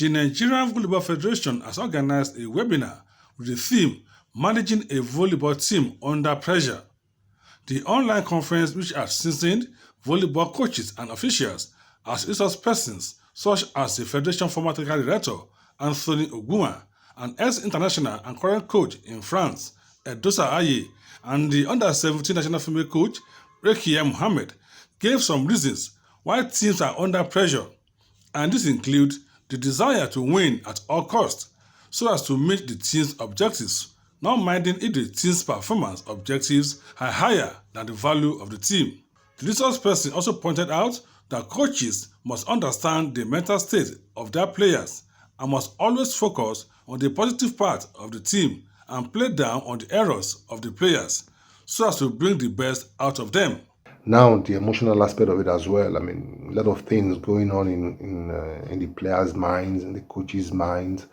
The Nigerian Volleyball Federation has organized a webinar with the theme Managing a Volleyball Team Under Pressure. The online conference, which has seasoned volleyball coaches and officials as resource persons such as the Federation former technical director Anthony Oguma, an ex-international and current coach in France, Edosa Aye, and the under-17 national female coach, Rekia Mohammed, gave some reasons why teams are under pressure, and this includes the desire to win at all costs so as to meet the team's objectives, not minding if the team's performance objectives are higher than the value of the team. The resource person also pointed out that coaches must understand the mental state of their players and must always focus on the positive part of the team and play down on the errors of the players so as to bring the best out of them. Now, the emotional aspect of it as well. I mean, a lot of things going on in the players' minds, in the coaches' minds.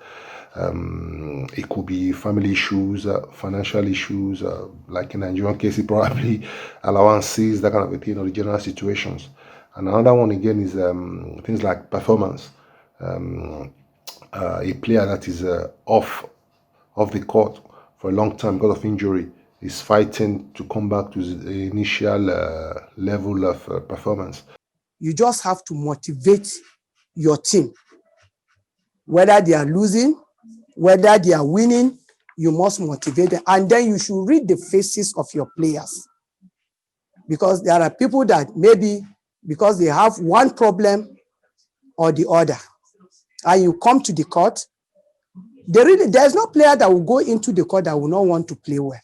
It could be family issues, financial issues, like in Nigerian case, probably allowances, that kind of a thing, or the general situations. And another one again is things like performance. A player that is off the court for a long time because of injury is fighting to come back to the initial level of performance. You just have to motivate your team. Whether they are losing, whether they are winning, you must motivate them. And then you should read the faces of your players. Because there are people that maybe because they have one problem or the other, and you come to the court, there's no player that will go into the court that will not want to play well.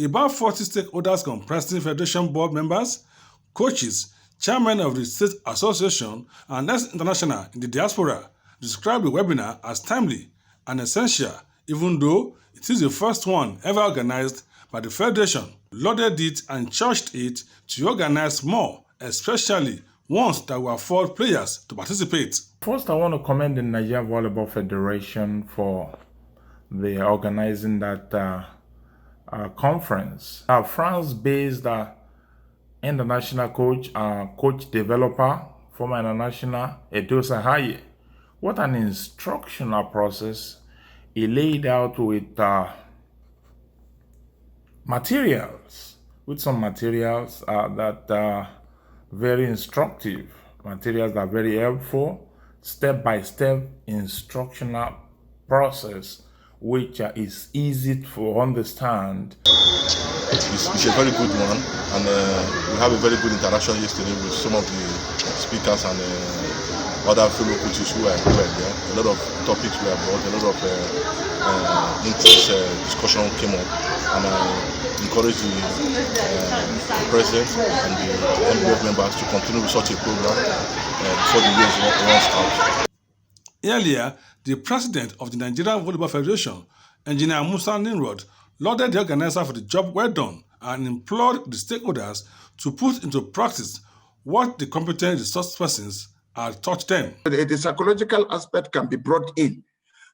About 40 stakeholders comprising Federation board members, coaches, chairmen of the State Association, and ex-international in the diaspora described the webinar as timely and essential, even though it is the first one ever organized by the Federation, lauded it and charged it to organize more, especially ones that will afford players to participate. First, I want to commend the Nigerian Volleyball Federation for the organizing that conference. A France-based international coach, coach developer, former international Edosa Aye. What an instructional process he laid out with materials, that are very instructive, materials that are very helpful, step-by-step instructional process, which is easy to understand. It's a very good one, and we have a very good interaction yesterday with some of the speakers and other fellow coaches who were there. A lot of topics were brought, a lot of interesting discussion came up, and I encourage the president and the MBF members to continue with such a program before the year runs out. Earlier, the president of the Nigerian Volleyball Federation, Engineer Musa Nimrod, lauded the organizer for the job well done and implored the stakeholders to put into practice what the competent resource persons had taught them. The psychological aspect can be brought in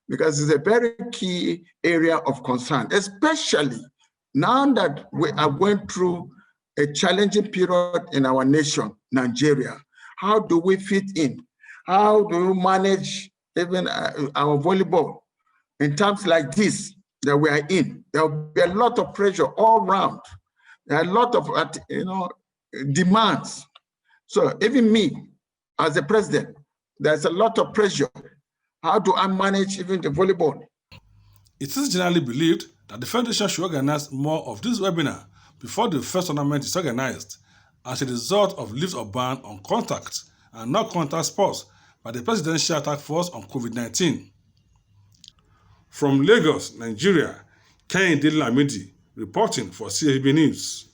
because it's a very key area of concern, especially now that we are going through a challenging period in our nation, Nigeria. How do we fit in? How do we manage even our volleyball in times like this that we are in? There will be a lot of pressure all around. There are a lot of demands. So even me, as a president, there's a lot of pressure. How do I manage even the volleyball? It is generally believed that the Federation should organize more of this webinar before the first tournament is organized as a result of lift or ban on contact and non-contact sports by the Presidential Task Force on COVID-19. From Lagos, Nigeria, Kehinde Lamidi reporting for CAB News.